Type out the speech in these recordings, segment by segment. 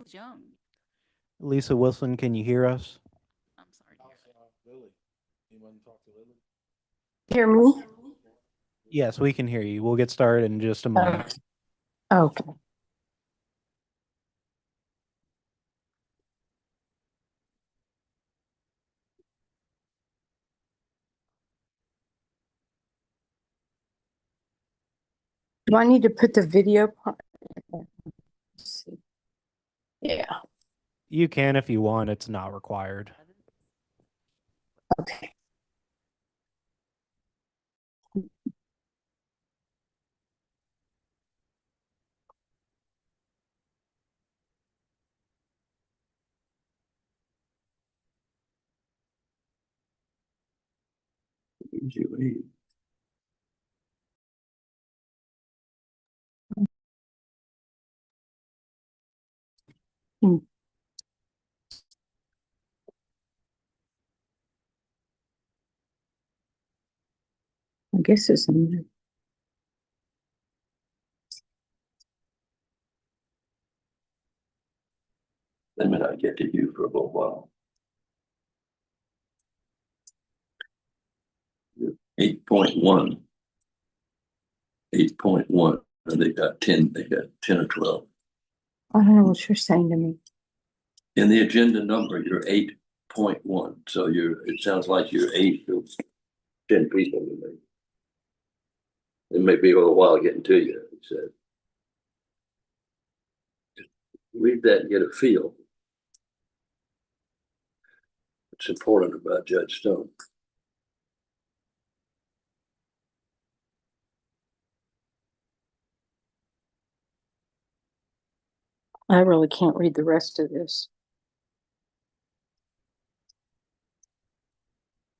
was young. Lisa Wilson, can you hear us? I'm sorry. Lily. Anyone talk to Lily? Hear me? Yes, we can hear you. We'll get started in just a moment. Okay. Do I need to put the video part? Let's see. Yeah, You can if you want. It's not required. okay. Hmm. I guess it's in there. They may not get to you for a little while. 8.1. 8.1. And they got 10 or 12. I don't know what you're saying to me. In the agenda number, you're 8.1. So it sounds like you're 8 to 10 people. It may be a little while getting to you, he said. Just read that and get a feel. It's important about Judge Stone. I really can't read the rest of this.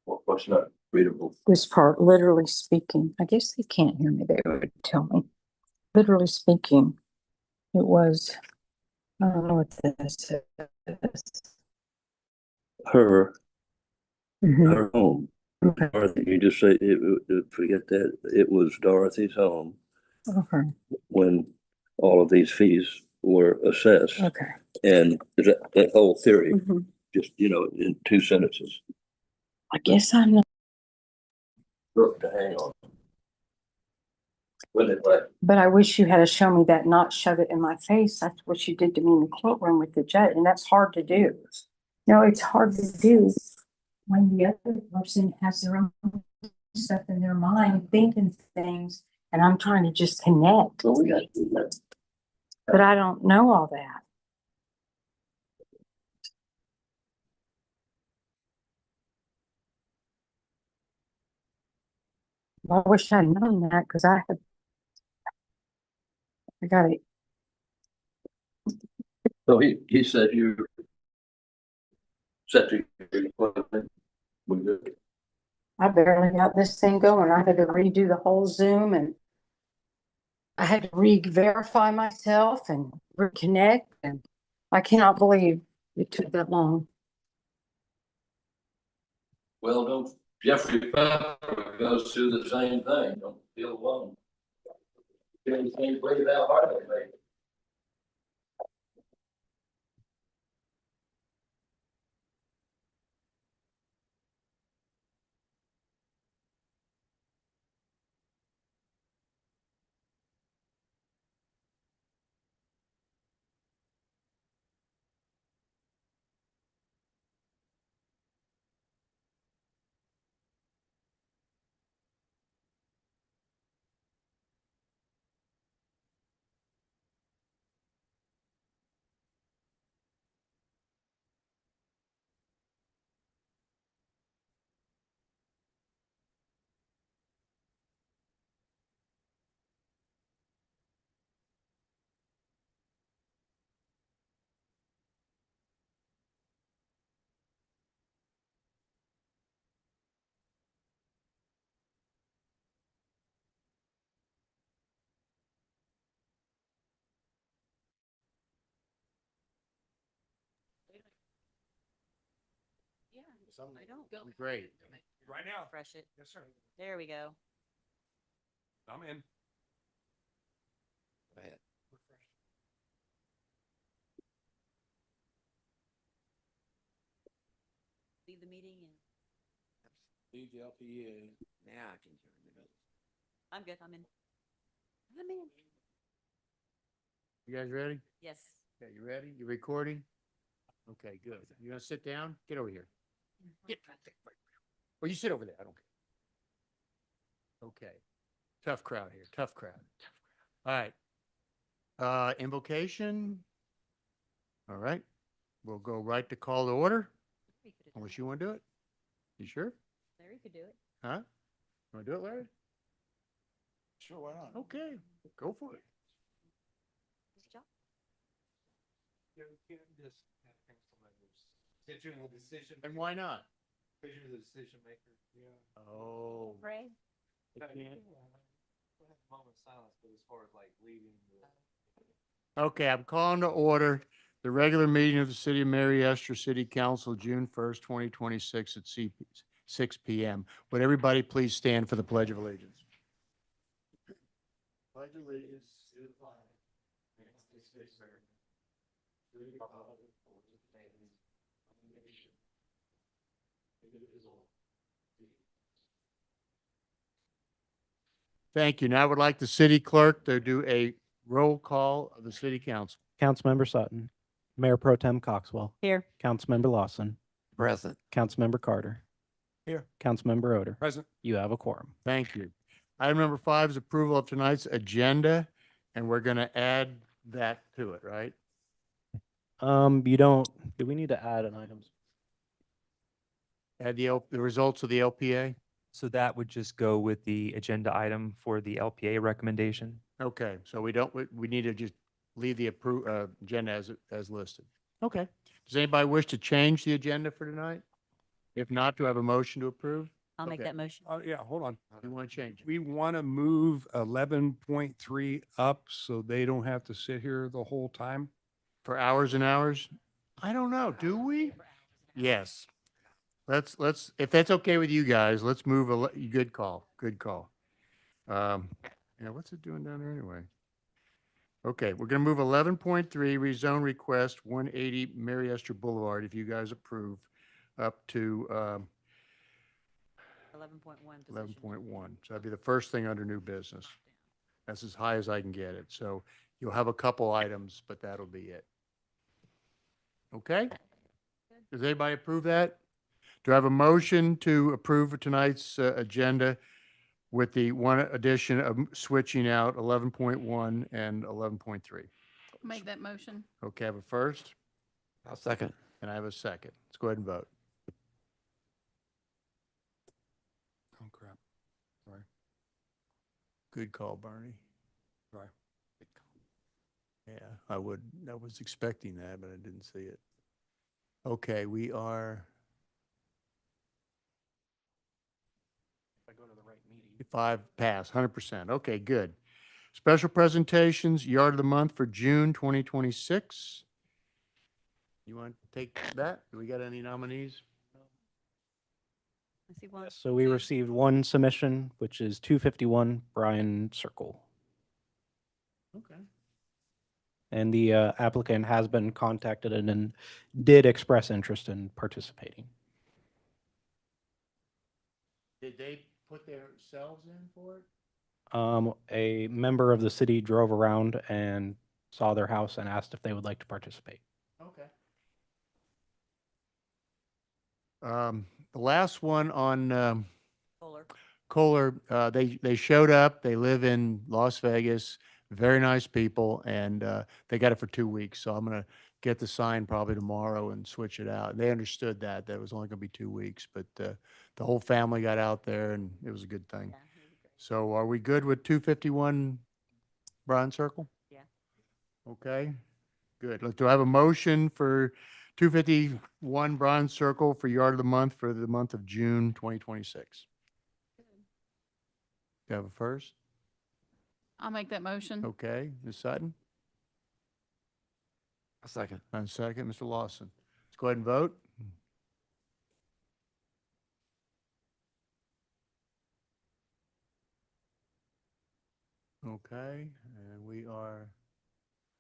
What's not readable? This part, literally speaking. I guess they can't hear me. They would tell me. Literally speaking, it was, I don't know what this is. Her Mhm. her home. Okay. Dorothy, you just say forget that. It was Dorothy's home Okay. when all of these fees were assessed. Okay. And that whole theory, Mhm. just, in 2 sentences. I guess I'm not. Look, to hang on. When it like, But I wish you had to show me that, not shove it in my face. That's what you did to me in the courtroom with the judge, and that's hard to do. No, it's hard to do when the other person has their own stuff in their mind, thinking things, and I'm trying to just connect. well, we got to do that. But I don't know all that. I wish I'd known that because I got it. So he said you set your equipment. We good. I barely got this thing going. I had to redo the whole Zoom, and I had to re-verify myself and reconnect, and I cannot believe it took that long. Well, don't Jeffrey Pepper goes through the same thing. Don't feel alone. You can't breathe out hardly, mate. Yeah, I don't go. Great. Right now. Refresh it. Yes, sir. There we go. I'm in. Go ahead. the meeting and Leave the LPA. Now I can join the meeting. I'm good. I'm in. I'm in. You guys ready? Yes. Okay, you ready? You recording? Okay, good. You gonna sit down? Get over here. Get right there. Well, you sit over there. I don't care. Okay. Tough crowd here. Tough crowd. All right. Invocation. All right. We'll go right to call to order. Larry could have done Unless that. you want to do it. You sure? Larry could do it. Huh? You want to do it, Larry? Sure, why not? Okay, go for it. His job. You can't just have council members sit you in a decision. And why not? Because you're the decision maker. Yeah. Oh. Pray. I can't. We'll have a moment of silence, but as far as like leaving the. Okay, I'm calling to order the regular meeting of the City of Mary Esther City Council, June 1st, 2026 at 6 p.m. Would everybody please stand for the Pledge of Allegiance? Pledge allegiance to the flag of the United States of America, to the republic for which it stands, one nation, indivisible. Thank you. Now I would like the city clerk to do a roll call of the city council. Councilmember Sutton, Mayor Pro Tem Coxwell, Here. Councilmember Lawson, Present. Councilmember Carter. Here. Councilmember Odor. Present. You have a quorum. Thank you. Item number 5 is approval of tonight's agenda, and we're going to add that to it, right? You don't, do we need to add an item? Add the results of the LPA? So that would just go with the agenda item for the LPA recommendation. Okay, so we need to just leave the agenda as listed. Okay. Does anybody wish to change the agenda for tonight? If not, do I have a motion to approve? I'll make Okay. that motion. Yeah, hold on. You want to change it? We want to move 11.3 up so they don't have to sit here the whole time. For hours and hours? I don't know, do we? Yes. Let's, if that's okay with you guys, let's move, good call, good call. Yeah, what's it doing down there anyway? Okay, we're gonna move 11.3 rezone request 180 Mary Esther Boulevard, if you guys approve, up to 11.1 11.1. So that'd be the first thing under new business. That's as high as I can get it. So you'll have a couple items, but that'll be it. Okay? Does anybody approve that? Do I have a motion to approve tonight's agenda with the one addition of switching out 11.1 and 11.3? Make that motion. Okay, I have a first I'll second. and I have a second. Let's go ahead and vote. Oh, crap. Sorry. Good call, Barney. Sorry. Yeah, I was expecting that, but I didn't see it. Okay, we are If I go to the right meeting. 5 pass, 100%. Okay, good. Special presentations, yard of the month for June 2026. You want to take that? Do we got any nominees? I see one. Yes, so we received one submission, which is 251 Bryan Circle. Okay. And the applicant has been contacted and did express interest in participating. Did they put themselves in for it? A member of the city drove around and saw their house and asked if they would like to participate. Okay. The last one on Kohler. Kohler, they showed up. They live in Las Vegas. Very nice people, and they got it for 2 weeks. So I'm gonna get the sign probably tomorrow and switch it out. They understood that it was only gonna be 2 weeks, but the whole family got out there, and it was a good thing. Yeah, he was great. So are we good with 251 Bryan Circle? Yeah. Okay, good. Look, do I have a motion for 251 Bryan Circle for yard of the month for the month of June 2026? Do you have a first? I'll make that motion. Okay, Ms. Sutton? I'll second. And second, Mr. Lawson. Let's go ahead and vote. Okay, and we are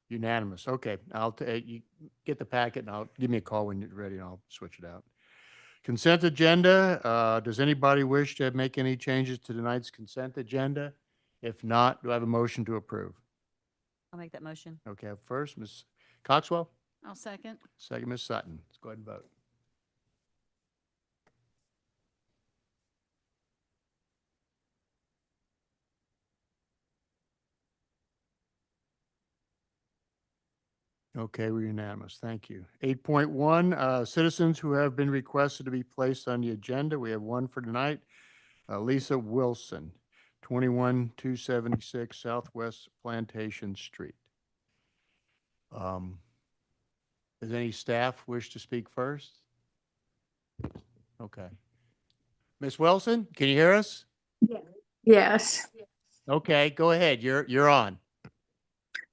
unanimous. Okay, you get the packet and give me a call when you're ready and I'll switch it out. Consent agenda, does anybody wish to make any changes to tonight's consent agenda? If not, do I have a motion to approve? I'll make that motion. Okay, first, Ms. Coxwell, I'll second. second, Ms. Sutton. Let's go ahead and vote. Okay, we're unanimous. Thank you. 8.1, citizens who have been requested to be placed on the agenda. We have one for tonight. Lisa Wilson, 21276 Southwest Plantation Street. Does any staff wish to speak first? Okay. Ms. Wilson, can you hear us? Yes. Okay, go ahead. You're on.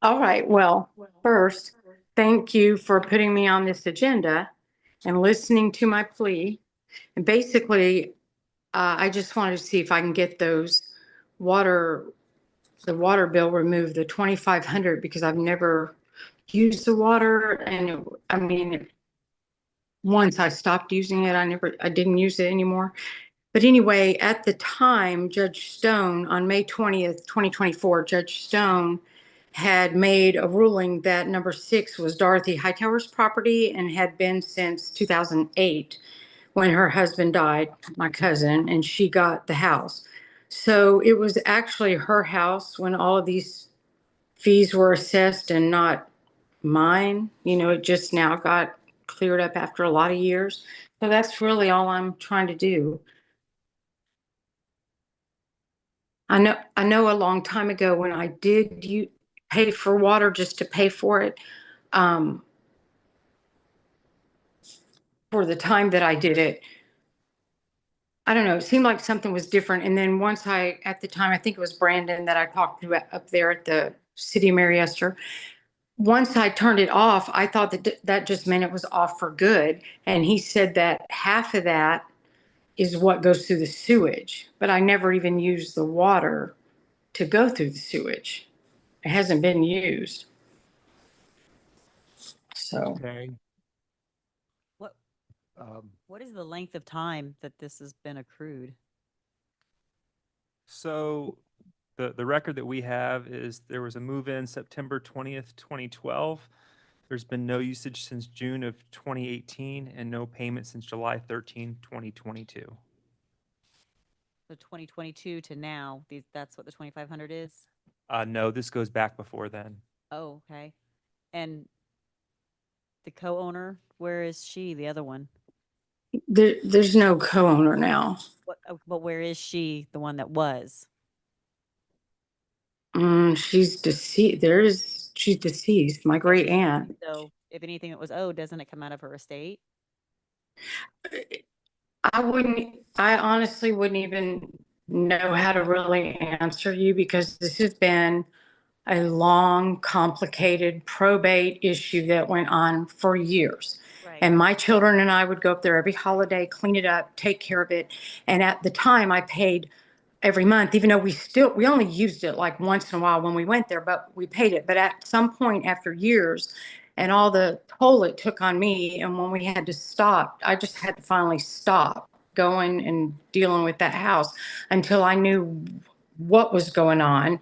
All right. Well, first, thank you for putting me on this agenda and listening to my plea. And basically, I just wanted to see if I can get the water bill removed, the 2,500, because I've never used the water. And I mean, once I stopped using it, I didn't use it anymore. But anyway, at the time, Judge Stone, on May 20th, 2024, Judge Stone had made a ruling that number 6 was Dorothy Hightower's property and had been since 2008 when her husband died, my cousin, and she got the house. So it was actually her house when all of these fees were assessed and not mine. You know, it just now got cleared up after a lot of years. So that's really all I'm trying to do. I know a long time ago when I did pay for water just to pay for it, for the time that I did it, I don't know, it seemed like something was different. And then once at the time, I think it was Brandon that I talked to up there at the City of Mary Esther. Once I turned it off, I thought that just meant it was off for good. And he said that half of that is what goes through the sewage, but I never even used the water to go through the sewage. It hasn't been used. So Okay. What, Um, what is the length of time that this has been accrued? So the record that we have is there was a move-in September 20th, 2012. There's been no usage since June of 2018 and no payment since July 13, 2022. So 2022 to now, that's what the 2,500 is? No, this goes back before then. Oh, okay. And the co-owner, where is she, the other one? there's no co-owner now. But where is she, the one that was? She's deceased. She's deceased. My great aunt. So if anything that was owed, doesn't it come out of her estate? I honestly wouldn't even know how to really answer you because this has been a long, complicated probate issue that went on for years. Right. And my children and I would go up there every holiday, clean it up, take care of it. And at the time I paid every month, even though we only used it like once in a while when we went there, but we paid it. But at some point after years and all the toll it took on me, and when we had to stop, I just had to finally stop going and dealing with that house until I knew what was going on.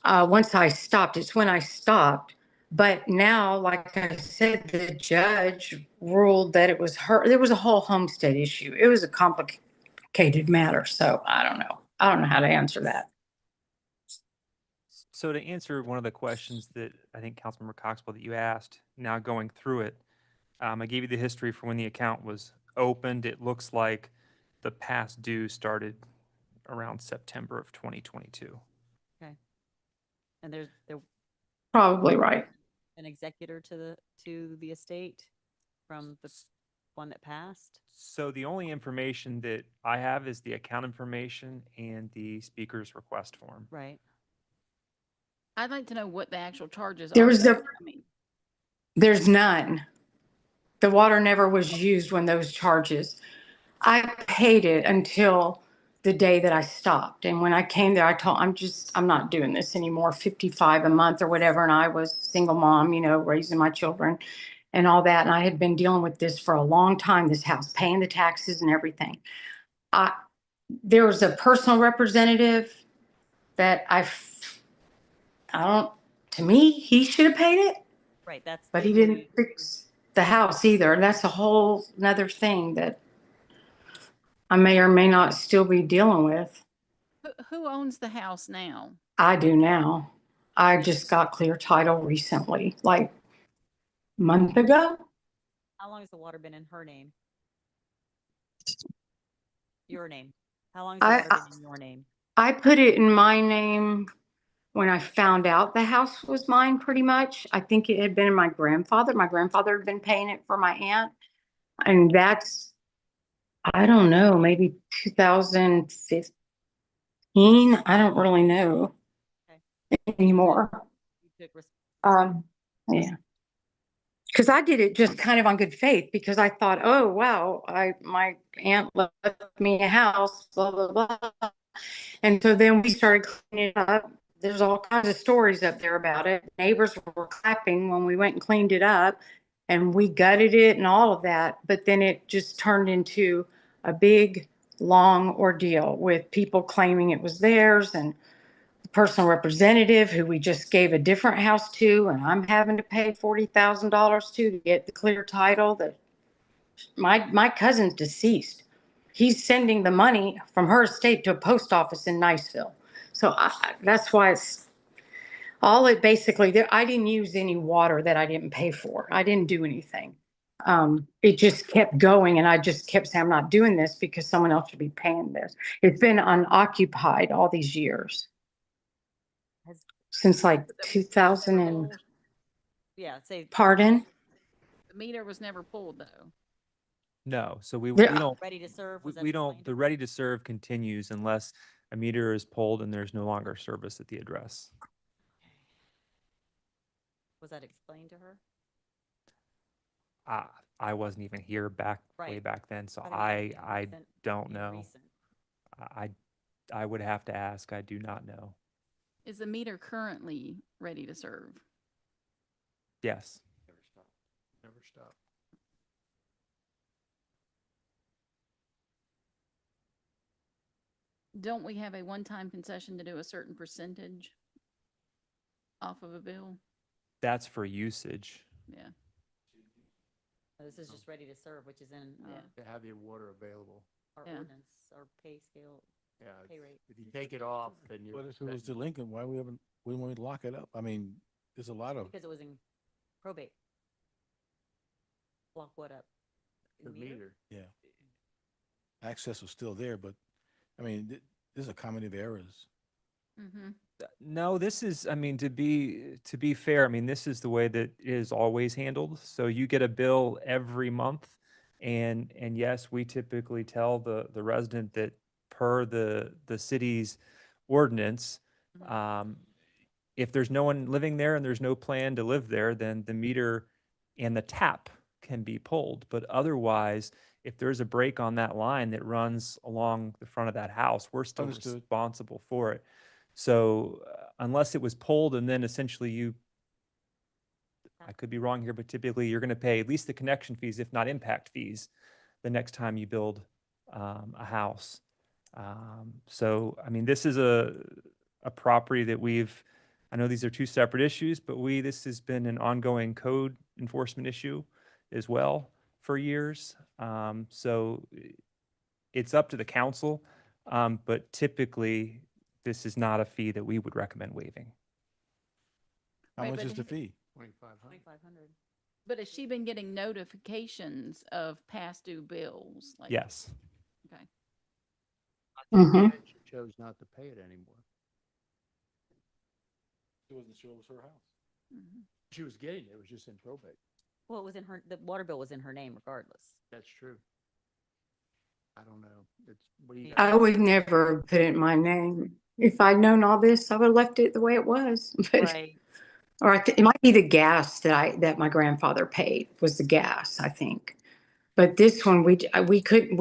Once I stopped, it's when I stopped. But now, like I said, the judge ruled that it was her. There was a whole homestead issue. It was a complicated matter. So I don't know. I don't know how to answer that. So to answer one of the questions that I think Councilmember Coxwell that you asked, now going through it, I gave you the history for when the account was opened. It looks like the past due started around September of 2022. Okay. And there's Probably right. an executor to the estate from the one that passed? So the only information that I have is the account information and the speaker's request form. Right. I'd like to know what the actual charges There are. was though. the- I mean, There's none. The water never was used when those charges. I paid it until the day that I stopped. And when I came there, I told, I'm not doing this anymore, 55 a month or whatever. And I was single mom, you know, raising my children. and all that. And I had been dealing with this for a long time, this house, paying the taxes and everything. There was a personal representative that to me, he should have paid it, Right, that's. but he didn't fix the house either. And that's a whole another thing that I may or may not still be dealing with. Who owns the house now? I do now. I just got clear title recently, like a month ago. How long has the water been in her name? Your name? How long has the I- water been in your name? I put it in my name when I found out the house was mine, pretty much. I think it had been in my grandfather. My grandfather had been paying it for my aunt. And that's, I don't know, maybe 2015. I don't really know anymore. You took Yeah. Because I did it just kind of on good faith because I thought, oh, wow, my aunt left me a house, blah, blah, blah. And so then we started cleaning it up. There's all kinds of stories up there about it. Neighbors were clapping when we went and cleaned it up, and we gutted it and all of that. But then it just turned into a big, long ordeal with people claiming it was theirs, and the personal representative who we just gave a different house to, and I'm having to pay $40,000 to get the clear title. That my cousin's deceased. He's sending the money from her estate to a post office in Niceville. So that's why it's all it basically there. I didn't use any water that I didn't pay for. I didn't do anything. It just kept going, and I just kept saying, I'm not doing this because someone else should be paying this. It's been unoccupied all these years. Since like 2000 and, Yeah, say. pardon? The meter was never pulled though. No, so we There- don't, Ready to serve? Was that we don't, explained? the ready to serve continues unless a meter is pulled and there's no longer service at the address. Was that explained to her? I wasn't even here way Right. back then, so Probably not anything I recent, don't anything know. recent. I would have to ask. I do not know. Is the meter currently ready to serve? Yes. Never stop. Don't we have a one-time concession to do a certain percentage off of a bill? That's for usage. Yeah. This is just ready to serve, which is in Yeah. To have your water available. our Yeah. ordinance, our pay scale, Yeah. pay rate. If you take it off, then you're. But if it was delinquent, why we haven't, we want to lock it up? I mean, there's a lot of, Because it was in probate. Lock what up? The meter. yeah. Access was still there, but, I mean, this is a comedy of errors. Mm-hmm. No, this is, I mean, to be fair, I mean, this is the way that it is always handled. So you get a bill every month, and yes, we typically tell the resident that per the city's ordinance, if there's no one living there and there's no plan to live there, then the meter and the tap can be pulled. But otherwise, if there's a break on that line that runs along the front of that house, we're still Understood. responsible for it. So unless it was pulled and then essentially I could be wrong here, but typically you're going to pay at least the connection fees, if not impact fees, the next time you build a house. So, I mean, this is a property that I know these are two separate issues, but this has been an ongoing code enforcement issue as well for years. So it's up to the council, but typically this is not a fee that we would recommend waiving. How Right, much but is the it- fee? 2,500. 2,500. But has she been getting notifications of past due bills? Like, Yes. Okay. Mhm. She chose not to pay it anymore. She wasn't sure it was her house. Mhm. She was getting it. It was just in probate. Well, it was in her, the water bill was in her name regardless. That's true. I don't know. What do you? I would never put it in my name. If I'd known all this, I would have left it the way it was. But, Right. or it might be the gas that my grandfather paid was the gas, I think. But this one, we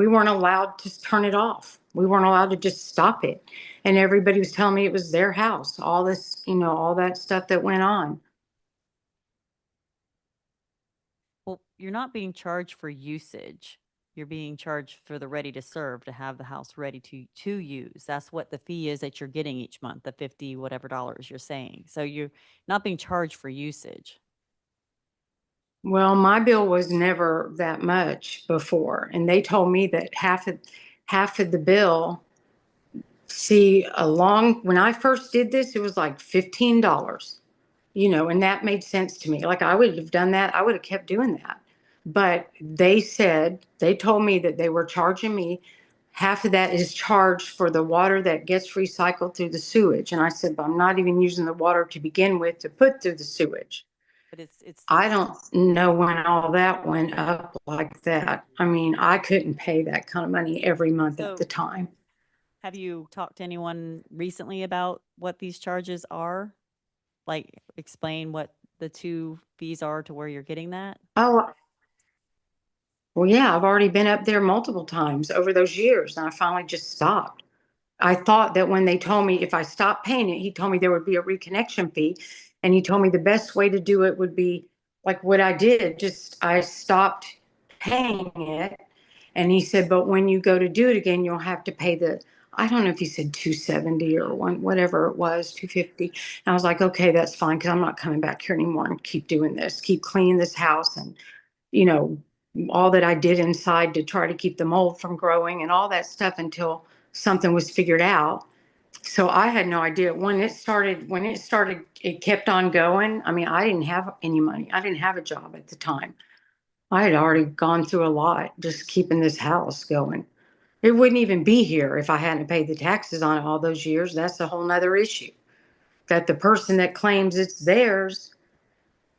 weren't allowed to turn it off. We weren't allowed to just stop it. And everybody was telling me it was their house, all this, all that stuff that went on. Well, you're not being charged for usage. You're being charged for the ready to serve, to have the house ready to use. That's what the fee is that you're getting each month, the 50 whatever dollars you're saying. So you're not being charged for usage. Well, my bill was never that much before, and they told me that half of the bill, see, when I first did this, it was like $15, and that made sense to me. Like I would have done that, I would have kept doing that. But they told me that they were charging me, half of that is charged for the water that gets recycled through the sewage. And I said, but I'm not even using the water to begin with to put through the sewage. But it's I don't know when all that went up like that. I mean, I couldn't pay that kind of money every month at the So- time. Have you talked to anyone recently about what these charges are? Like explain what the two fees are to where you're getting that? Oh, well, yeah, I've already been up there multiple times over those years, and I finally just stopped. I thought that when they told me if I stopped paying it, he told me there would be a reconnection fee. And he told me the best way to do it would be like what I did, I stopped paying it. And he said, but when you go to do it again, you'll have to pay I don't know if he said 270 or whatever it was, 250. And I was like, okay, that's fine. Cause I'm not coming back here anymore and keep doing this, keep cleaning this house. And, you know, all that I did inside to try to keep the mold from growing and all that stuff until something was figured out. So I had no idea when it started, it kept on going. I mean, I didn't have any money. I didn't have a job at the time. I had already gone through a lot just keeping this house going. It wouldn't even be here if I hadn't paid the taxes on it all those years. That's a whole nother issue. That the person that claims it's theirs,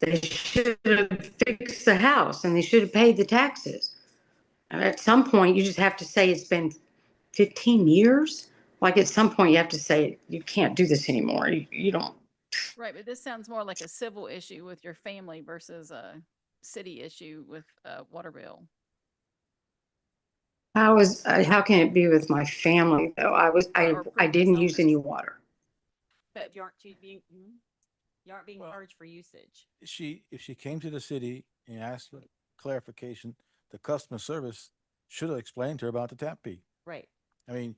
they should have fixed the house and they should have paid the taxes. At some point, you just have to say it's been 15 years. Like at some point, you have to say you can't do this anymore. You don't. Right, but this sounds more like a civil issue with your family versus a city issue with a water bill. How can it be with my family though? Or I didn't previous use any owners. water. But you aren't being Well- charged for usage. If she came to the city and asked for clarification, the customer service should have explained to her about the tap fee. Right. I mean,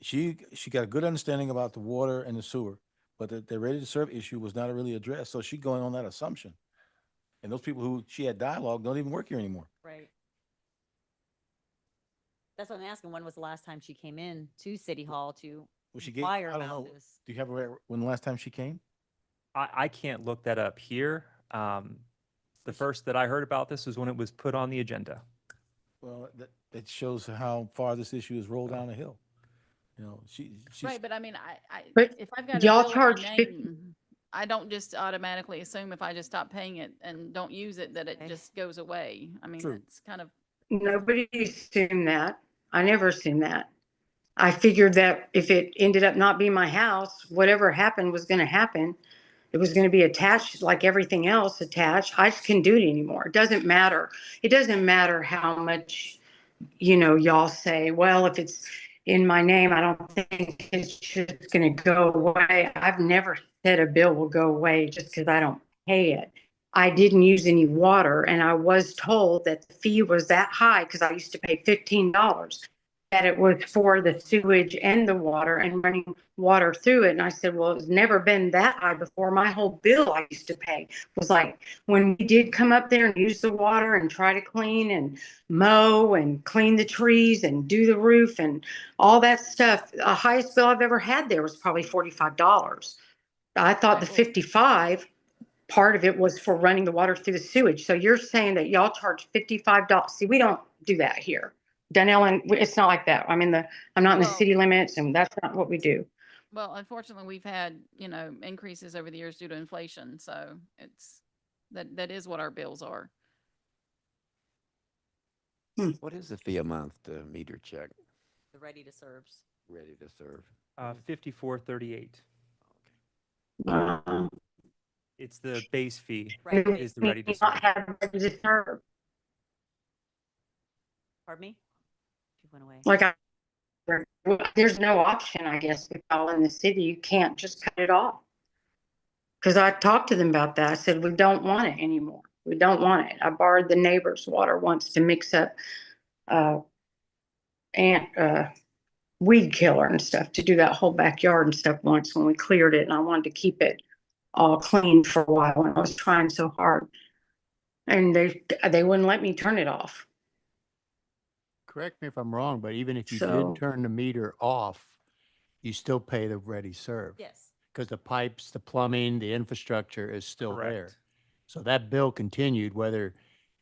she got a good understanding about the water and the sewer, but the ready to serve issue was not really addressed. So she going on that assumption. And those people who she had dialogue don't even work here anymore. Right. That's what I'm asking. When was the last time she came in to City Hall to Well, she gave, inquire I don't about know, this? do you have when the last time she came? I can't look that up here. The first that I heard about this was when it was put on the agenda. Well, that shows how far this issue has rolled down the hill. You know, she's Right, but I mean, But if I've got a y'all bill in my charge name, I don't just automatically assume if I just stop paying it and don't use it, that it Okay. just goes away. I mean, True. it's kind of, Nobody assumed that. I never assumed that. I figured that if it ended up not being my house, whatever happened was going to happen. It was going to be attached like everything else attached. I just couldn't do it anymore. It doesn't matter. It doesn't matter how much, y'all say, well, if it's in my name, I don't think it's just going to go away. I've never said a bill will go away just because I don't pay it. I didn't use any water, and I was told that the fee was that high because I used to pay $15, that it was for the sewage and the water and running water through it. And I said, well, it's never been that high before. My whole bill I used to pay was like when we did come up there and use the water and try to clean and mow and clean the trees and do the roof and all that stuff. The highest bill I've ever had there was probably $45. I thought the 55 part of it was for running the water through the sewage. So you're saying that y'all charge $55. See, we don't do that here. Dunellen, it's not like that. I'm not in the Well- city limits, and that's not what we do. well, unfortunately, we've had, increases over the years due to inflation. So that is what our bills are. What is the fee a month to meter check, The ready to serves. ready to serve? 5438. Uh, It's the base fee Right. is the ready to we not serve. have ready to serve. Pardon me? She went away. Like there's no option, I guess, with y'all in the city. You can't just cut it off. Because I talked to them about that. I said, we don't want it anymore. We don't want it. I borrowed the neighbor's water once to mix up, uh, weed killer and stuff, to do that whole backyard and stuff once when we cleared it, and I wanted to keep it all clean for a while, and I was trying so hard. And they wouldn't let me turn it off. Correct me if I'm wrong, but even if you So- did turn the meter off, you still pay the ready serve. Yes. Because the pipes, the plumbing, the infrastructure is still there. Correct. So that bill continued whether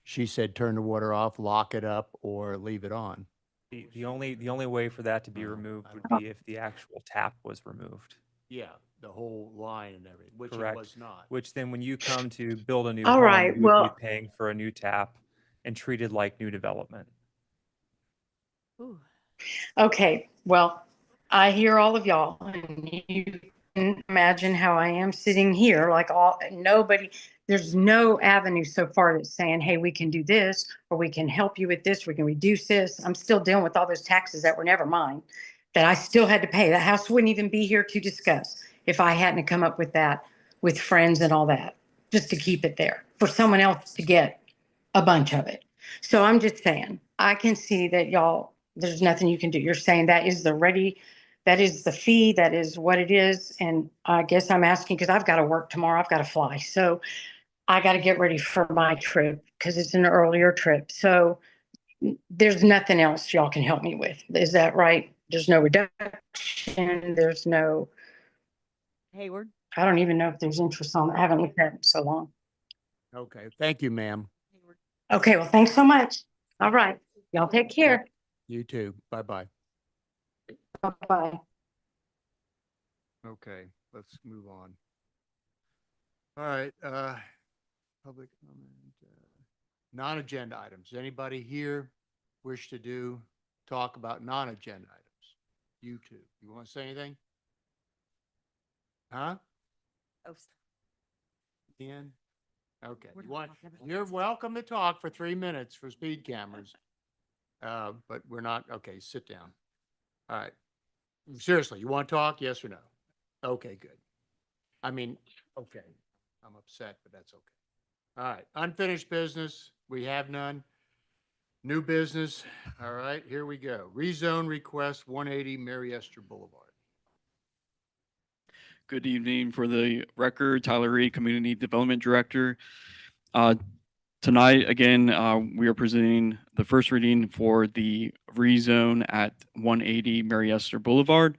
she said turn the water off, lock it up, or leave it on. The only way for that to be removed would be if the actual tap was removed. Yeah, the whole line and everything, which it Correct. was not. Which then when you come to build a new All home, right, you would be well- paying for a new tap and treated like new development. Ooh. Okay, well, I hear all of y'all, and you can imagine how I am sitting here, like there's no avenue so far that's saying, hey, we can do this, or we can help you with this, we can reduce this. I'm still dealing with all those taxes that were never mine, that I still had to pay. That house wouldn't even be here to discuss if I hadn't come up with that with friends and all that, just to keep it there for someone else to get a bunch of it. So I'm just saying, I can see that y'all, there's nothing you can do. You're saying that is that is the fee, that is what it is. And I guess I'm asking because I've got to work tomorrow. I've got to fly. So I got to get ready for my trip because it's an earlier trip. So there's nothing else y'all can help me with. Is that right? There's no reduction. There's no, Hayward? I don't even know if there's interest on, I haven't looked at it in so long. Okay, thank you, ma'am. Hayward. Okay, well, thanks so much. All right. Y'all take care. You too. Bye-bye. Bye-bye. Okay, let's move on. All right, public comment, non-agenda items. Does anybody here wish to talk about non-agenda items? You two, you want to say anything? Huh? Oh, Ken? Okay, We're you not want, talking about you're welcome to talk for 3 minutes for speed cameras. But we're not, okay, sit down. All right. Seriously, you want to talk? Yes or no? Okay, good. I mean, okay, I'm upset, but that's okay. All right, unfinished business, we have none. New business, all right, here we go. Rezone request 180 Mary Esther Boulevard. Good evening. For the record, Tyler Reed, Community Development Director. Uh, Tonight, again, we are presenting the first reading for the rezone at 180 Mary Esther Boulevard.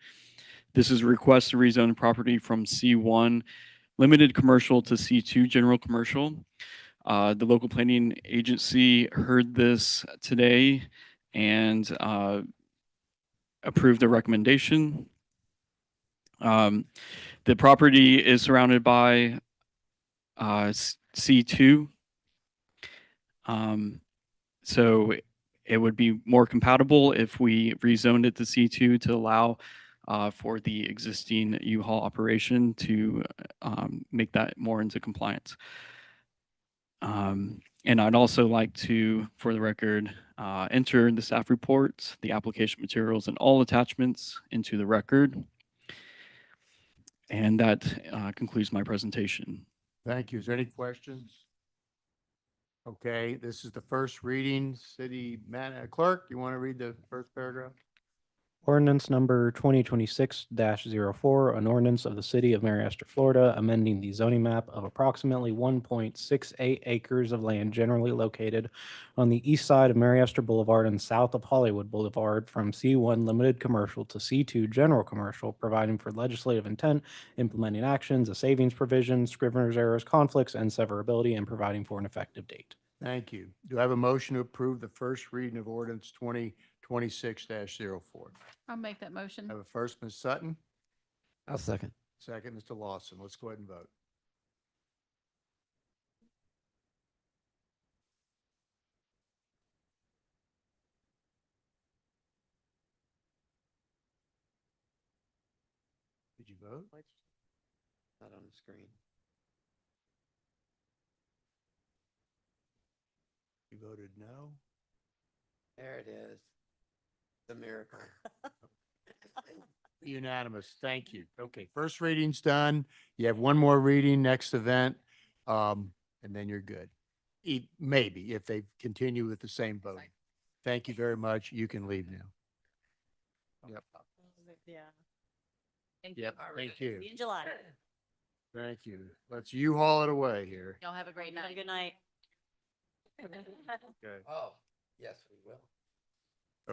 This is a request to rezone property from C1 Limited Commercial to C2 General Commercial. The local planning agency heard this today and approved the recommendation. The property is surrounded by C2. So it would be more compatible if we rezoned it to C2 to allow for the existing U-Haul operation to make that more into compliance. And I'd also like to, for the record, enter the staff reports, the application materials, and all attachments into the record. And that concludes my presentation. Thank you. Is there any questions? Okay, this is the first reading. Clerk, you want to read the first paragraph? Ordinance number 2026-04, an ordinance of the City of Mary Esther, Florida, amending the zoning map of approximately 1.68 acres of land generally located on the east side of Mary Esther Boulevard and south of Hollywood Boulevard from C1 Limited Commercial to C2 General Commercial, providing for legislative intent, implementing actions, a savings provision, scrivener's errors, conflicts, and severability, and providing for an effective date. Thank you. Do I have a motion to approve the first reading of ordinance 2026-04? I'll make that motion. I have a first, Ms. Sutton, I'll second. second, Mr. Lawson. Let's go ahead and vote. Did you vote? Not on the screen. You voted no? There it is. The miracle. Unanimous. Thank you. Okay, first reading's done. You have one more reading, next event, and then you're good. maybe if they continue with the same voting. Thank you very much. You can leave now. Yep. Yeah. Thank Yep. Thank you. See you in July. Thank you. Let's U-Haul it away here. Y'all have a great Have a night. good night. Okay. Oh, yes, we will.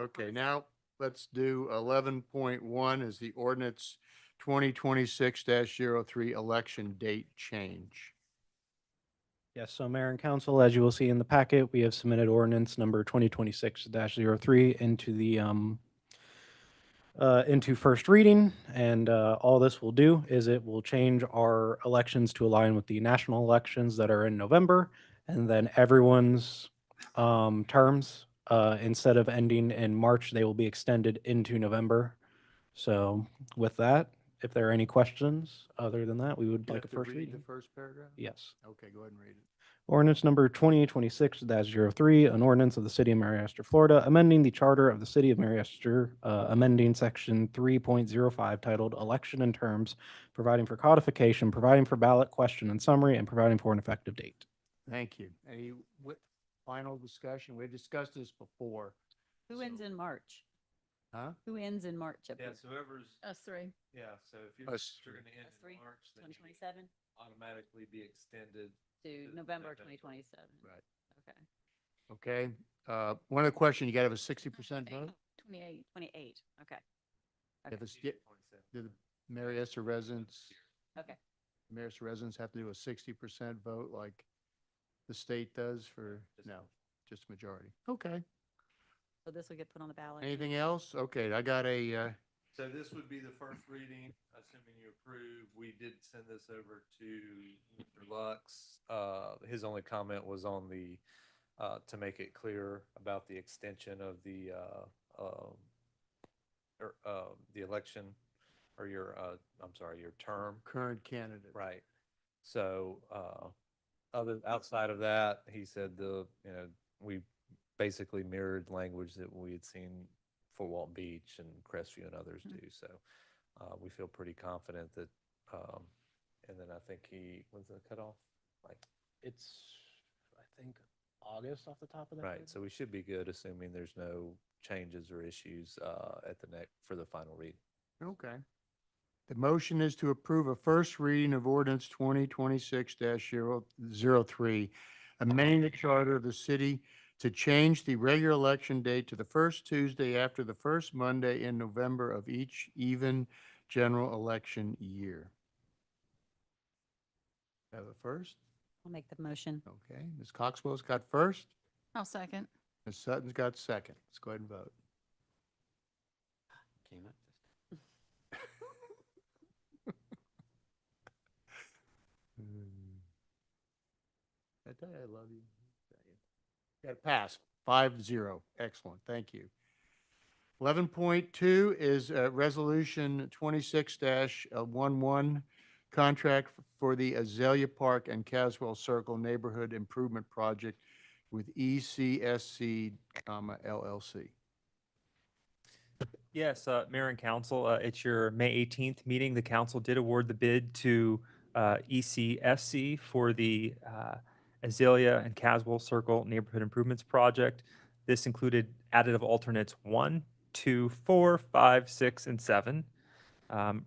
Okay, now let's do 11.1 is the ordinance 2026-03 election date change. Yes, so Mayor and Council, as you will see in the packet, we have submitted ordinance number 2026-03 into first reading, and all this will do is it will change our elections to align with the national elections that are in November, and then everyone's terms, instead of ending in March, they will be extended into November. So with that, if there are any questions other than that, we would You like a have to first read reading. the first paragraph? Yes. Okay, go ahead and read it. Ordinance number 2026-03, an ordinance of the City of Mary Esther, Florida, amending the charter of the City of Mary Esther, amending section 3.05 titled Election and Terms, providing for codification, providing for ballot question and summary, and providing for an effective date. Thank you. Any final discussion? We discussed this before. Who ends in March? Huh? Who ends in March? up Yeah, here? so whoever's, Us three. yeah, so if Us you're gonna end Us three? in March, then you 2027 automatically be extended. to November 2027. Right. Okay. Okay. One other question, you got to have a 60% vote? 28. 28. Okay. If Okay. it's, do the Mary Esther residents, Okay. Mary Esther residents have to do a 60% vote like the state does for, no, just majority. Okay. So this will get put on the ballot. Anything else? Okay, I got a, So this would be the first reading, assuming you approve. We did send this over to Mr. Lux. His only comment was on the, to make it clear about the extension of the election or your, I'm sorry, your term. current candidate. Right. So, outside of that, he said we basically mirrored language that we had seen for Walton Beach and Crestview and others do. So, we feel pretty confident that, and then I think when's the cutoff? Like, It's, I think, August off the top of that. right. So we should be good, assuming there's no changes or issues, for the final read. Okay. The motion is to approve a first reading of ordinance 2026-03, amending the charter of the city to change the regular election date to the first Tuesday after the first Monday in November of each even general election year. Have a first? I'll make the motion. Okay. Ms. Coxwell's got first. I'll second. Ms. Sutton's got second. Let's go ahead and vote. Came up. I tell you, I love you. Got to pass 5-0. Excellent. Thank you. 11.2 is Resolution 26-11, contract for the Azalea Park and Caswell Circle Neighborhood Improvement Project with ECSC, LLC. Yes, Mayor and Council, at your May 18th meeting, the council did award the bid to ECSC for the Azalea and Caswell Circle Neighborhood Improvements Project. This included additive alternates 1, 2, 4, 5, 6, and 7.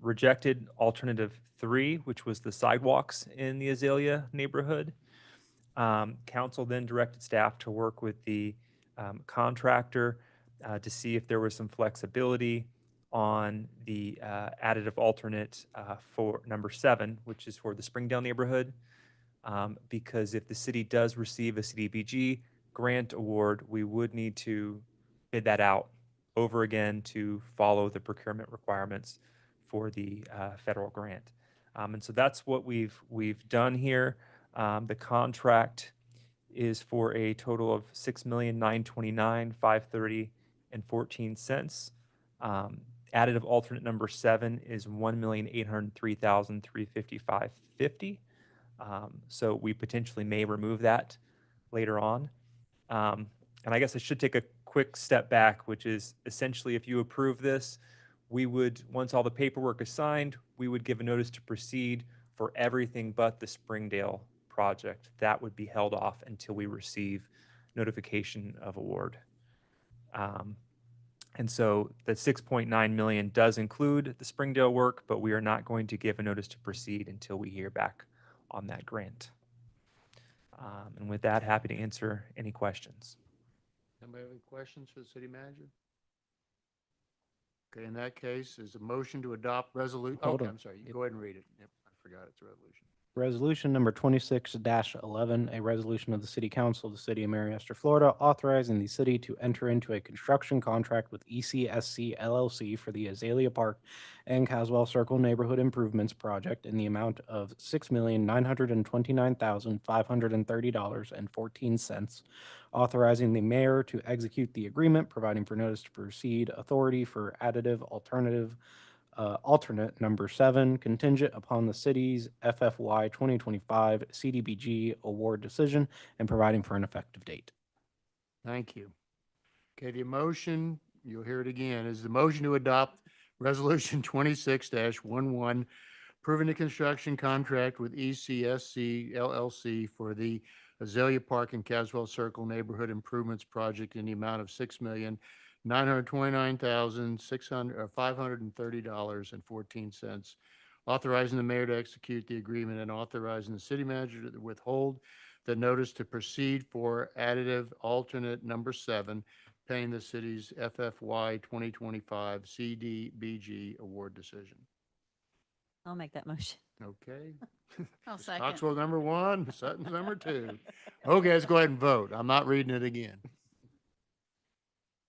Rejected alternative 3, which was the sidewalks in the Azalea neighborhood. Council then directed staff to work with the contractor to see if there was some flexibility on the additive alternate for number 7, which is for the Springdale neighborhood. Because if the city does receive a CDBG grant award, we would need to bid that out over again to follow the procurement requirements for the federal grant. And so that's what we've done here. The contract is for a total of $6,929,530.14. Additive alternate number 7 is $1,803,355.50. So we potentially may remove that later on. And I guess I should take a quick step back, which is essentially if you approve this, we would, once all the paperwork is signed, we would give a notice to proceed for everything but the Springdale project, that would be held off until we receive notification of award. And so the 6.9 million does include the Springdale work, but we are not going to give a notice to proceed until we hear back on that grant. And with that, happy to answer any questions. Anybody have any questions for the city manager? Okay, in that case, is a motion to adopt resolution, Hold okay, on. I'm sorry, you go ahead and read it. Yep, I forgot it's a resolution. Resolution number 26-11, a resolution of the City Council of the City of Mary Esther, Florida, authorizing the city to enter into a construction contract with ECSC LLC for the Azalea Park and Caswell Circle Neighborhood Improvements Project in the amount of $6,929,530.14, authorizing the mayor to execute the agreement, providing for notice to proceed, authority for alternate number 7, contingent upon the city's FFY 2025 CDBG award decision and providing for an effective date. Thank you. Okay, the motion, you'll hear it again, is the motion to adopt resolution 26-11, approving the construction contract with ECSC LLC for the Azalea Park and Caswell Circle Neighborhood Improvements Project in the amount of $6,929,530.14, authorizing the mayor to execute the agreement and authorizing the city manager to withhold the notice to proceed for additive alternate number 7, paying the city's FFY 2025 CDBG award decision. I'll make that motion. Okay. I'll Ms. second. Coxwell's number 1, Sutton's number 2. Okay, let's go ahead and vote. I'm not reading it again.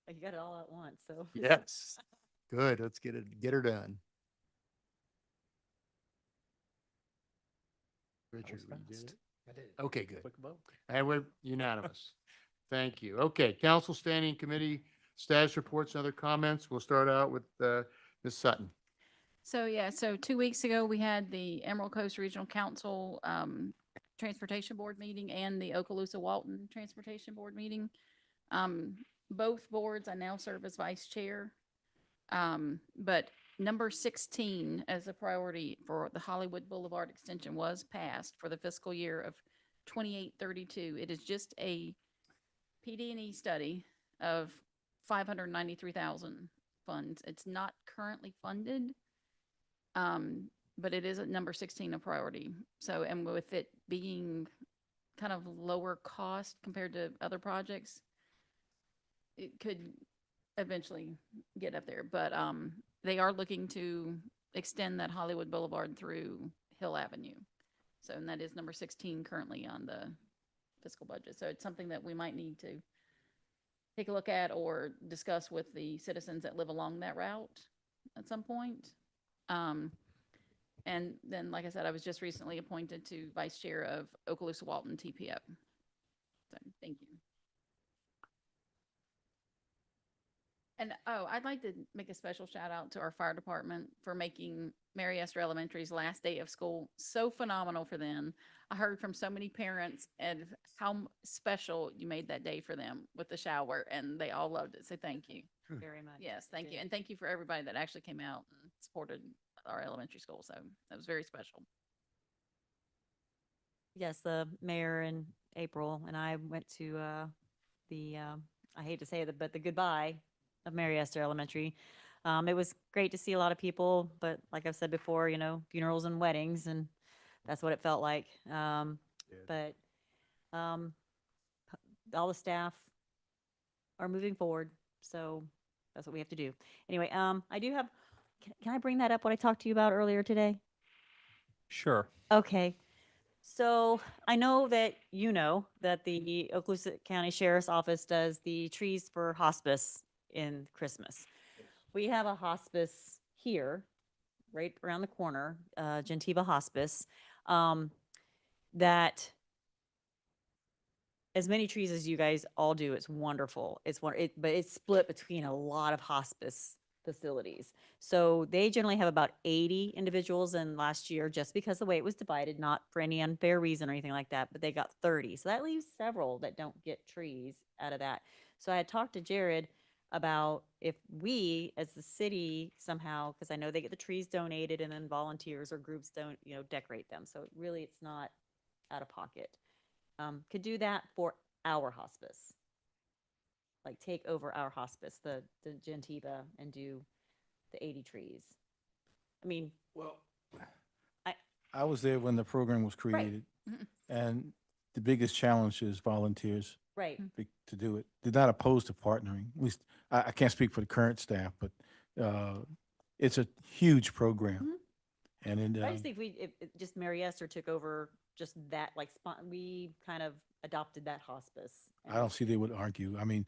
You got it all at once, so. Yes. Good, let's get her done. Richard, you did it? I did. Okay, good. Quick vote. And we're unanimous. Thank you. Okay, council standing committee status reports and other comments. We'll start out with Ms. Sutton. So, yeah, so 2 weeks ago, we had the Emerald Coast Regional Council Transportation Board meeting and the Okaloosa Walton Transportation Board meeting. Both boards, I now serve as vice chair. But number 16 as a priority for the Hollywood Boulevard extension was passed for the fiscal year of 28-32. It is just a PD&E study of 593,000 funds. It's not currently funded. But it is at number 16 a priority. So, and with it being kind of lower cost compared to other projects, it could eventually get up there. But they are looking to extend that Hollywood Boulevard through Hill Avenue. So, and that is number 16 currently on the fiscal budget. So it's something that we might need to take a look at or discuss with the citizens that live along that route at some point. And then, like I said, I was just recently appointed to vice chair of Okaloosa Walton TPO. So, thank you. And, oh, I'd like to make a special shout out to our fire department for making Mary Esther Elementary's last day of school so phenomenal for them. I heard from so many parents and how special you made that day for them with the shower, and they all loved it. So thank you. Very much. Yes, thank you. And thank you for everybody that actually came out and supported our elementary school. So that was very special. Yes, the mayor and April and I went to I hate to say it, but the goodbye of Mary Esther Elementary. It was great to see a lot of people, but like I've said before, you know, funerals and weddings, and that's what it felt like. But all the staff are moving forward, so that's what we have to do. Anyway, I do have, can I bring that up, what I talked to you about earlier today? Sure. Okay. So I know that you know that the Okaloosa County Sheriff's Office does the trees for hospice in Christmas. We have a hospice here, right around the corner, Gentiva Hospice, that as many trees as you guys all do, it's wonderful. But it's split between a lot of hospice facilities. So they generally have about 80 individuals in last year, just because the way it was divided, not for any unfair reason or anything like that, but they got 30. So that leaves several that don't get trees out of that. So I had talked to Jared about if we, as the city, somehow, because I know they get the trees donated and then volunteers or groups don't, decorate them. So really it's not out of pocket. Could do that for our hospice. Like take over our hospice, the Gentiva, and do the 80 trees. I mean, Well, I- I was there when the program was created, Mhm. and the biggest challenge is volunteers right. to do it. They're not opposed to partnering. At least I can't speak for the current staff, but it's a huge program. Mhm. And it, I just think if just Mary Esther took over just that, like, we kind of adopted that hospice. I don't see they would argue. I mean,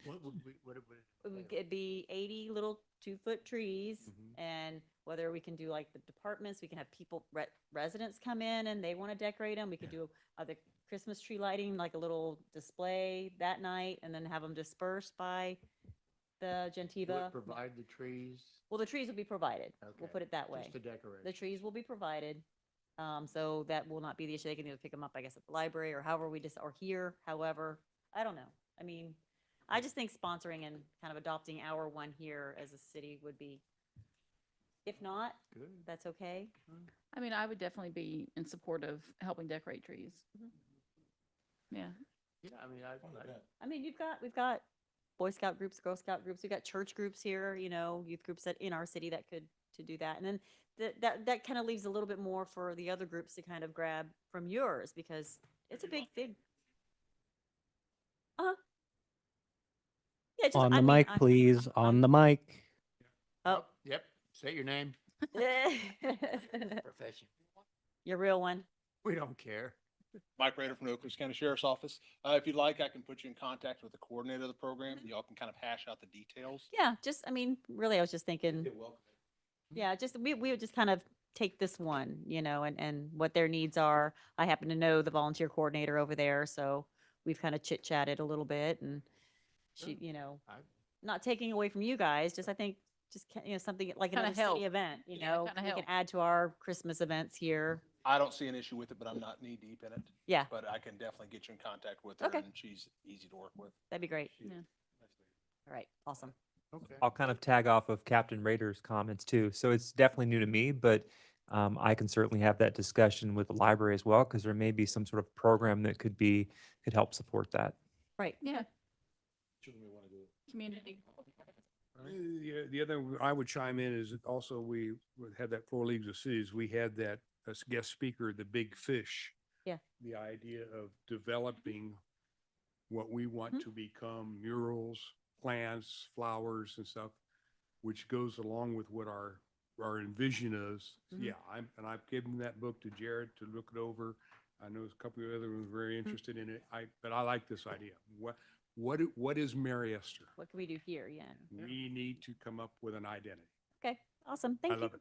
It'd be 80 little 2-foot trees, Mm-hmm. and whether we can do like the departments, we can have people, residents come in and they want to decorate them. We could do the Christmas tree lighting, like a little display that night, and then have them dispersed by the Gentiva. Provide the trees. Well, the trees will be provided. We'll Okay, put it that way. Just to decorate. The trees will be provided. So that will not be the issue. They can either pick them up, I guess, at the library or however or here, however, I don't know. I mean, I just think sponsoring and kind of adopting our one here as a city would be, if not, Good. that's okay. I mean, I would definitely be in support of helping decorate trees. Yeah. Yeah, I mean, I mean, we've got Boy Scout groups, Girl Scout groups, we've got church groups here, youth groups in our city that could to do that. And then that kind of leaves a little bit more for the other groups to kind of grab from yours, because it's a big thing. Uh-huh. Yeah, just, On the I mean, mic, please. On the mic. Oh. Yep, say your name. Profession. Your real one. We don't care. Mike Rader from the Oakland County Sheriff's Office. If you'd like, I can put you in contact with the coordinator of the program. Y'all can kind of hash out the details. Yeah, just, I mean, really, I was just thinking, yeah, just, we would just kind of take this one, and what their needs are. I happen to know the volunteer coordinator over there, so we've kind of chit chatted a little bit, and she, not taking away from you guys, just, I think, just, something like Kinda another city help. event, Yeah, kinda we can help. add to our Christmas events here. I don't see an issue with it, but I'm not knee deep in it. Yeah, But I can definitely get you in contact with her, Okay. and she's easy to work with. that'd be great. Yeah. All right, awesome. Okay. I'll kind of tag off of Captain Rader's comments too. So it's definitely new to me, but I can certainly have that discussion with the library as well, because there may be some sort of program that could help support that. Right. Yeah. Community. The other I would chime in is also we had that 4 Leagues of Cities. We had that guest speaker, the Big Fish. Yeah. The idea of developing what we want to become, murals, plants, flowers and stuff, which goes along with what our envision is. Yeah, I've given that book to Jared to look it over. I know a couple of other ones very interested in it. But I like this idea. What is Mary Esther? What can we do here? Yeah. We need to come up with an identity. Okay, awesome. I Thank you. love it.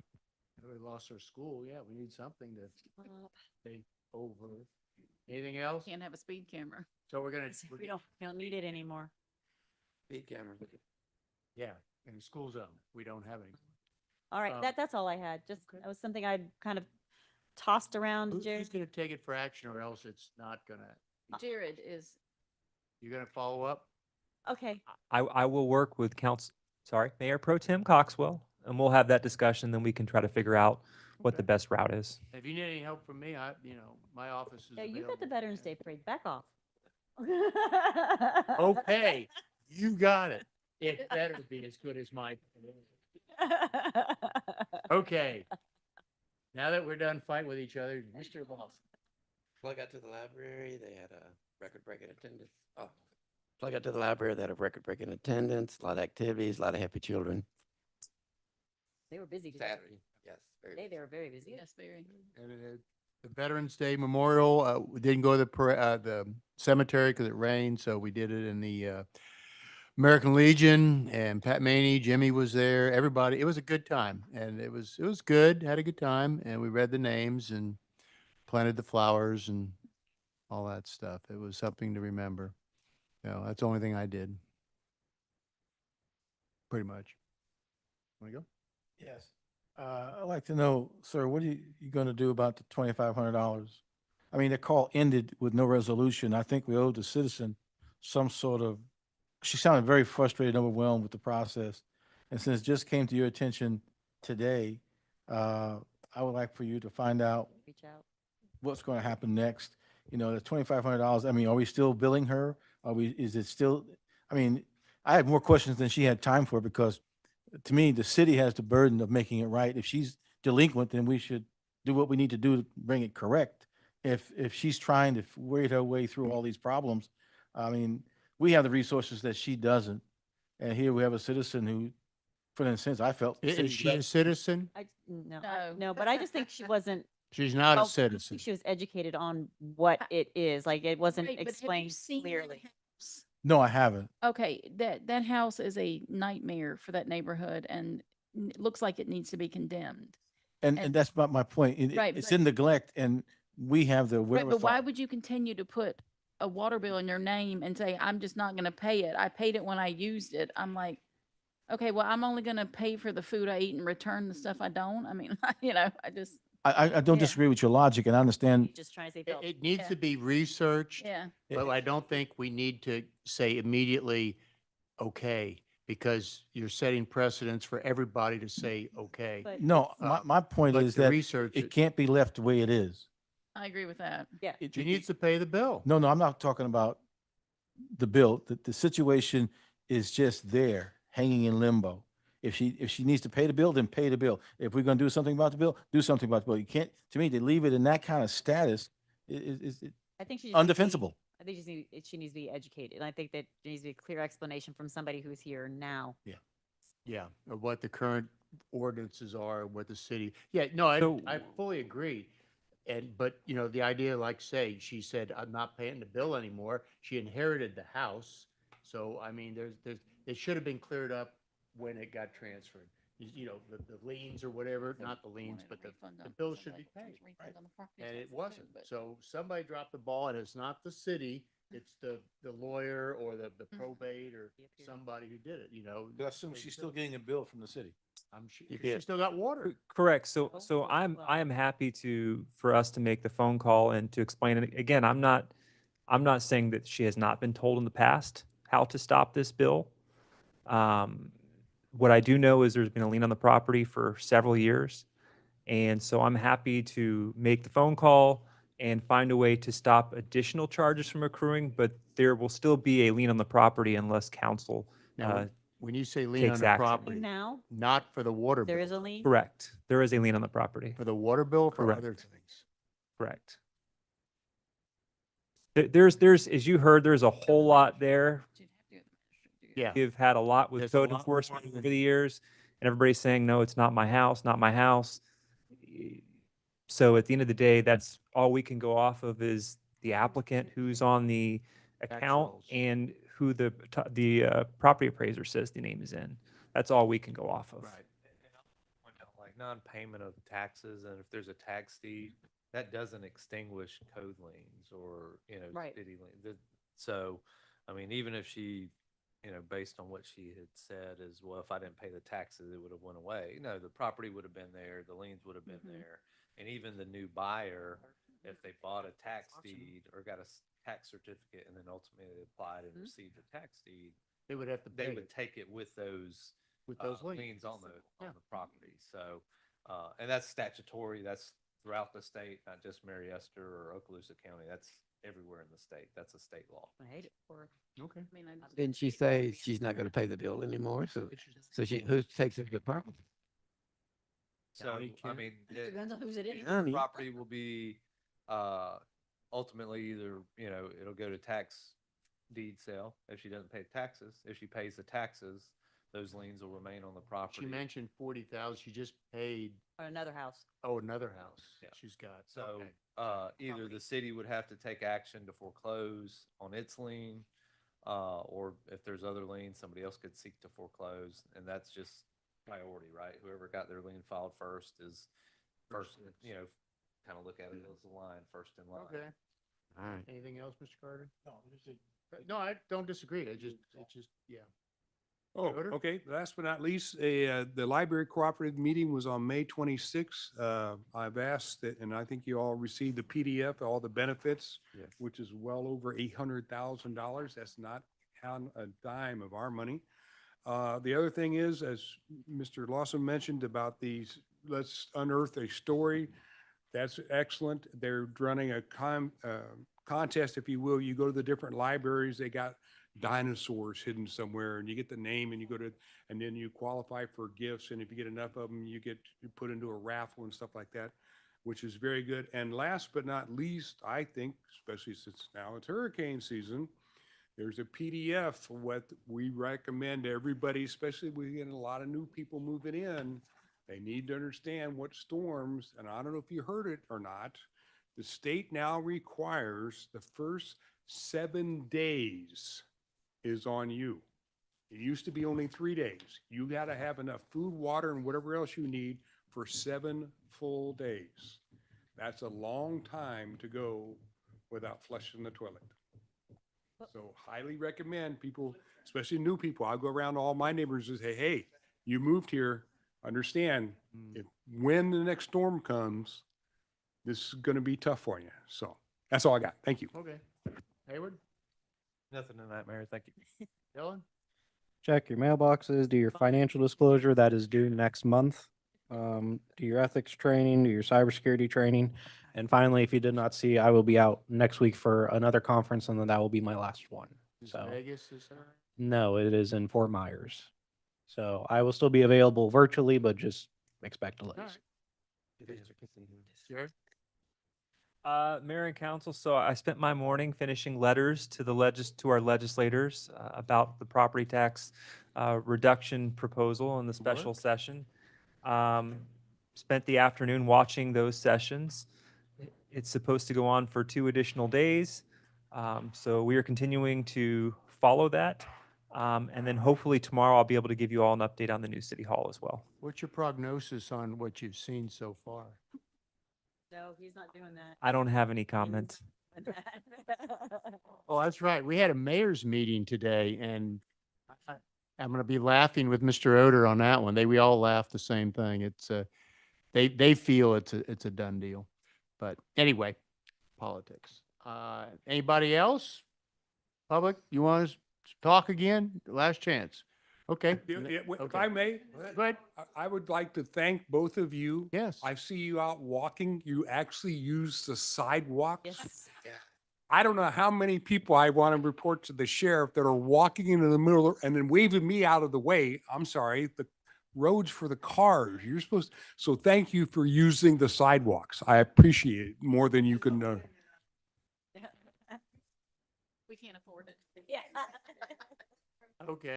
We lost our school. Yeah, we need something to take over. Anything else? Can't have a speed camera. So we're gonna, We don't need it anymore. Speed camera. yeah, in the school zone, we don't have any. All right, Um, that's all I had. Just, okay. that was something I'd kind of tossed around, Jerry. Who's gonna take it for action or else it's not gonna, Jared is, you're gonna follow up? Okay, I will work with Mayor Pro Tem Coxwell, and we'll have that discussion. Then we can try to figure out what the Okay. best route is. If you need any help from me, my office is yeah, you got available. the Veterans Day parade. Back off. Okay, you got it. It better be as good as mine. Okay. Now that we're done fighting with each other, Mr. Boss. Plug out to the library, they had a record-breaking attendance. Oh, plug out to the library, they had a record-breaking attendance, a lot of activities, a lot of happy children. They were busy today. Saturday, yes. very They busy. were very busy. yes, very. And the Veterans Day Memorial, we didn't go to the cemetery because it rained, so we did it in the American Legion, and Pat Maney, Jimmy was there, everybody. It was a good time, and it was good, had a good time, and we read the names and planted the flowers and all that stuff. It was something to remember. That's the only thing I did. Pretty much. Want to go? Yes. I'd like to know, sir, what are you going to do about the $2,500? I mean, the call ended with no resolution. I think we owed the citizen some sort of, she sounded very frustrated and overwhelmed with the process. And since it just came to your attention today, I would like for you to find out Reach out. what's going to happen next. You know, the $2,500, I mean, are we still billing her? Are we, is it still, I mean, I had more questions than she had time for because to me, the city has the burden of making it right. If she's delinquent, then we should do what we need to do to bring it correct. If she's trying to wade her way through all these problems, I mean, we have the resources that she doesn't. And here we have a citizen who, for instance, I felt. the Is city- she a citizen? No. No, but I just think she wasn't, She's not a well, I don't citizen. think she was educated on what it is. Like, it wasn't Right, but have you explained seen that clearly. house? No, I haven't. Okay, that house is a nightmare for that neighborhood and it looks like it needs to be condemned. And And- that's my point. Right, It's but- in neglect and we have the Right, but why wherewithal. would you continue to put a water bill in your name and say, I'm just not gonna pay it? I paid it when I used it. I'm like, okay, well, I'm only gonna pay for the food I eat and return the stuff I don't. I mean, I just, I don't Yeah. disagree with your logic and I understand. Just trying to say. It needs Yeah. to be researched, yeah. but I don't think we need to say immediately, okay, because you're setting precedents for everybody to say, okay. But No, it's- my point but is the that research, it can't be left the way it is. I agree with that. Yeah. she needs to pay the bill. No, I'm not talking about the bill. The situation is just there, hanging in limbo. If she needs to pay the bill, then pay the bill. If we're gonna do something about the bill, do something about the bill. You can't, to me, to leave it in that kind of status is I think she just needs to be- undefensible. I think she needs to be educated. And I think that there needs to be a clear explanation from somebody who's here now. Yeah, of what the current ordinances are, what the city, yeah, no, So- I fully agree. But, you know, the idea, like say, she said, I'm not paying the bill anymore. She inherited the house. So, I mean, it should have been cleared up when it got transferred. You know, the liens or whatever, not the liens, but the bill should be paid. And it wasn't. So somebody dropped the ball and it's not the city, it's the lawyer or the probate or somebody who did it, you know. I assume she's still getting a bill from the city. I'm sure, Yeah. she still got water. Correct. So, Oh, so well, I am happy for us to make the phone call and to explain it. Again, I'm not saying that she has not been told in the past how to stop this bill. What I do know is there's been a lien on the property for several years. And so I'm happy to make the phone call and find a way to stop additional charges from accruing, but there will still be a lien on the property unless council, Now, when you say lien on takes the action. property, Now, not for the water there bill, is a lien. correct. There is a lien on the property. for the water bill, for other Correct. things. Correct. There's, as you heard, there's a whole lot there. Yeah. We've had a lot with There's a code lot enforcement more over than- the years, and everybody's saying, no, it's not my house, not my house. So at the end of the day, that's all we can go off of is the applicant who's on the account rolls. and who the property appraiser says the name is in. That's all we can go off of. Right. Like non-payment of taxes, and if there's a tax deed, that doesn't extinguish code liens or, Right. city liens. So, I mean, even if she, based on what she had said is, well, if I didn't pay the taxes, it would have went away. No, the property would have been there, the liens would have been there. And even the new buyer, if they bought a tax deed or got a tax certificate and then ultimately applied and received a tax deed, They would have to they pay would it take it with those with those liens. liens on the property. So, and that's statutory, that's throughout the state, not just Mary Esther or Okaloosa County. That's everywhere in the state. That's a state law. I hate it for her. Okay. I mean, Didn't she say she's not gonna pay the bill anymore? So who takes over the property? So, County I can- mean, Depends on who's it is. County. property will be, ultimately either, it'll go to tax deed sale if she doesn't pay taxes. If she pays the taxes, those liens will remain on the property. She mentioned 40,000, she just paid, Or another house. another house Yeah. she's got. So, Okay. either the city would have to take action to foreclose on its lien, or if there's other liens, somebody else could seek to foreclose, and that's just priority, right? Whoever got their lien filed first is first, kind of look at it as a line, first in line. Okay. All right. Anything else, Mr. Carter? No, I don't disagree. Yeah. Oh, Schroeder? okay. Last but not least, the library cooperative meeting was on May 26th. I've asked that, and I think you all received the PDF, all the benefits, Yes. which is well over $800,000. That's not a dime of our money. The other thing is, as Mr. Lawson mentioned about these, let's unearth a story. That's excellent. They're running a contest, if you will. You go to the different libraries, they got dinosaurs hidden somewhere, and you get the name, and you go to, and then you qualify for gifts, and if you get enough of them, you get put into a raffle and stuff like that, which is very good. And last but not least, I think, especially since now it's hurricane season, there's a PDF, what we recommend to everybody, especially we get a lot of new people moving in. They need to understand what storms, and I don't know if you heard it or not, the state now requires the first 7 days is on you. It used to be only 3 days. You got to have enough food, water, and whatever else you need for 7 full days. That's a long time to go without flushing the toilet. So highly recommend people, especially new people. I'll go around to all my neighbors and say, hey, you moved here, understand, if, when the next storm comes, this is going to be tough for you. So that's all I got. Thank you. Okay. Hayward, Nothing in that, Mayor. Thank you. Dylan? Check your mailboxes, do your financial disclosure, that is due next month. Do your ethics training, do your cybersecurity training. And finally, if you did not see, I will be out next week for another conference, and then that will be my last one. Is So, Vegas, is that right? no, it is in Fort Myers. So I will still be available virtually, but just expect delays. All right. Jared? Mayor and council, so I spent my morning finishing letters to to our legislators about the property tax reduction proposal in the special work. session. Spent the afternoon watching those sessions. It's supposed to go on for 2 additional days. So we are continuing to follow that. And then hopefully tomorrow I'll be able to give you all an update on the new city hall as well. What's your prognosis on what you've seen so far? No, he's not doing that. I don't have any comment. Oh, that's right. We had a mayor's meeting today, and I'm going to be laughing with Mr. Oder on that one. We all laughed the same thing. It's they feel it's a done deal. But anyway, politics. Anybody else? Public, you want to talk again? Last chance. Okay. If Okay. I may, Go ahead. I would like to thank both of you. Yes. I see you out walking. You actually use the sidewalks. Yes. I don't know how many people I want to report to the sheriff that are walking into the middle and then waving me out of the way. I'm sorry, the roads for the cars. You're supposed, so thank you for using the sidewalks. I appreciate it more than you can know. We can't afford it. Yeah. Okay.